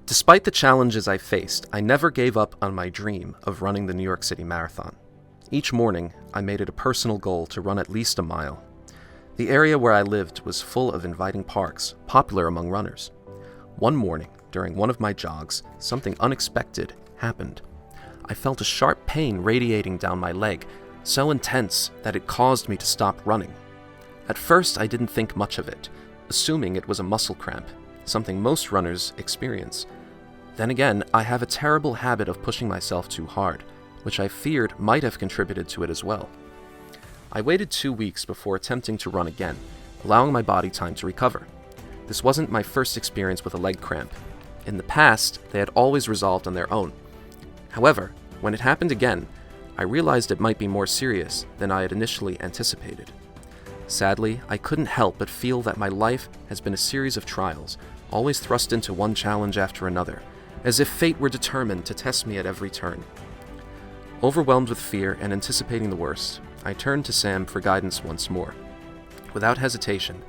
Despite the challenges I faced, I never gave up on my dream of running the New York City Marathon. Each morning, I made it a personal goal to run at least a mile. The area where I lived was full of inviting parks, popular among runners. One morning, during one of my jogs, something unexpected happened. I felt a sharp pain radiating down my leg, so intense that it caused me to stop running. At first, I didn't think much of it, assuming it was a muscle cramp, something most runners experience. Then again, I have a terrible habit of pushing myself too hard, which I feared might have contributed to it as well. I waited 2 weeks before attempting to run again, allowing my body time to recover. This wasn't my first experience with a leg cramp. In the past, they had always resolved on their own. However, when it happened again, I realized it might be more serious than I had initially anticipated. Sadly, I couldn't help but feel that my life has been a series of trials, always thrust into one challenge after another, as if fate were determined to test me at every turn. Overwhelmed with fear and anticipating the worst, I turned to Sam for guidance once more. Without hesitation,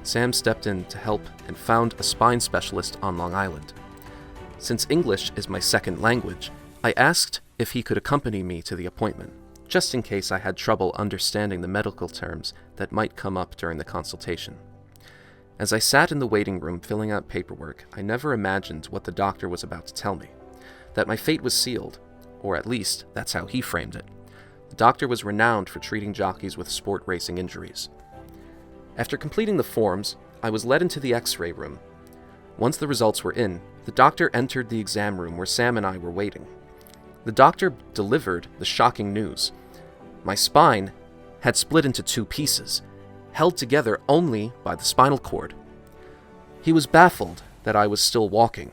Sam stepped in to help and found a spine specialist on Long Island. Since English is my second language, I asked if he could accompany me to the appointment, just in case I had trouble understanding the medical terms that might come up during the consultation. As I sat in the waiting room filling out paperwork, I never imagined what the doctor was about to tell me, that my fate was sealed, or at least that's how he framed it. The doctor was renowned for treating jockeys with sport racing injuries. After completing the forms, I was led into the X-ray room. Once the results were in, the doctor entered the exam room where Sam and I were waiting. The doctor delivered the shocking news. My spine had split into 2 pieces, held together only by the spinal cord. He was baffled that I was still walking,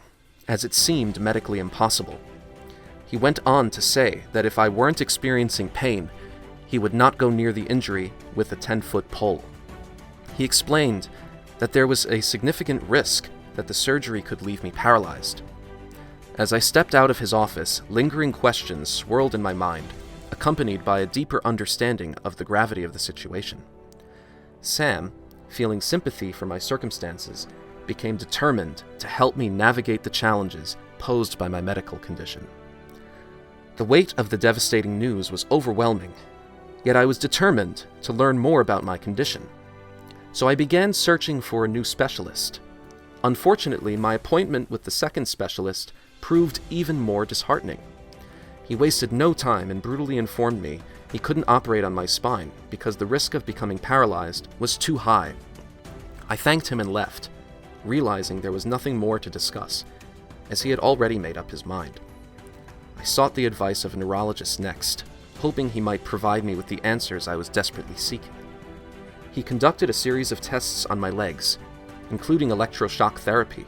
as it seemed medically impossible. He went on to say that if I weren't experiencing pain, he would not go near the injury with a 10-foot pole. He explained that there was a significant risk that the surgery could leave me paralyzed. As I stepped out of his office, lingering questions swirled in my mind, accompanied by a deeper understanding of the gravity of the situation. Sam, feeling sympathy for my circumstances, became determined to help me navigate the challenges posed by my medical condition. The weight of the devastating news was overwhelming, yet I was determined to learn more about my condition. So I began searching for a new specialist. Unfortunately, my appointment with the second specialist proved even more disheartening. He wasted no time and brutally informed me he couldn't operate on my spine because the risk of becoming paralyzed was too high. I thanked him and left, realizing there was nothing more to discuss, as he had already made up his mind. I sought the advice of a neurologist next, hoping he might provide me with the answers I was desperately seeking. He conducted a series of tests on my legs, including electroshock therapy,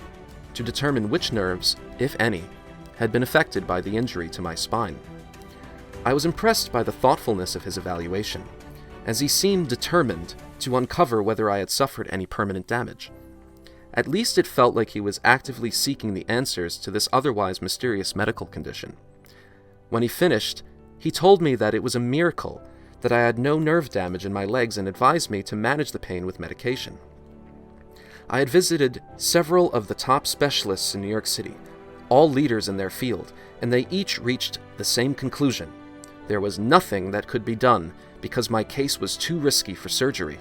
to determine which nerves, if any, had been affected by the injury to my spine. I was impressed by the thoughtfulness of his evaluation, as he seemed determined to uncover whether I had suffered any permanent damage. At least it felt like he was actively seeking the answers to this otherwise mysterious medical condition. When he finished, he told me that it was a miracle that I had no nerve damage in my legs and advised me to manage the pain with medication. I had visited several of the top specialists in New York City, all leaders in their field, and they each reached the same conclusion. There was nothing that could be done because my case was too risky for surgery.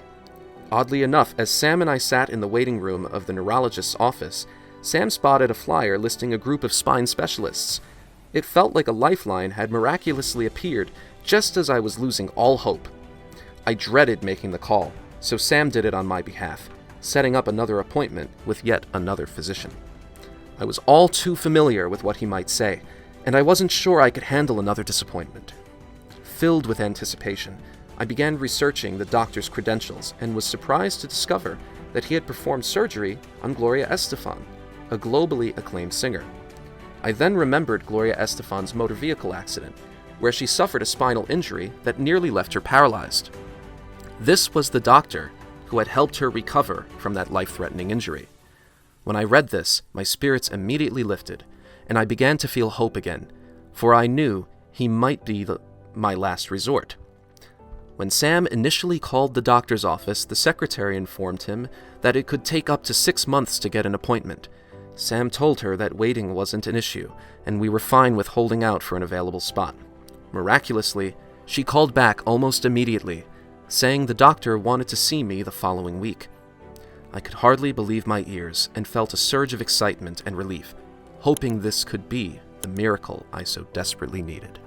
Oddly enough, as Sam and I sat in the waiting room of the neurologist's office, Sam spotted a flyer listing a group of spine specialists. It felt like a lifeline had miraculously appeared just as I was losing all hope. I dreaded making the call, so Sam did it on my behalf, setting up another appointment with yet another physician. I was all too familiar with what he might say, and I wasn't sure I could handle another disappointment. Filled with anticipation, I began researching the doctor's credentials and was surprised to discover that he had performed surgery on Gloria Estefan, a globally acclaimed singer. I then remembered Gloria Estefan's motor vehicle accident, where she suffered a spinal injury that nearly left her paralyzed. This was the doctor who had helped her recover from that life-threatening injury. When I read this, my spirits immediately lifted, and I began to feel hope again, for I knew he might be my last resort. When Sam initially called the doctor's office, the secretary informed him that it could take up to 6 months to get an appointment, Sam told her that waiting wasn't an issue, and we were fine with holding out for an available spot. Miraculously, she called back almost immediately, saying the doctor wanted to see me the following week. I could hardly believe my ears and felt a surge of excitement and relief, hoping this could be the miracle I so desperately needed.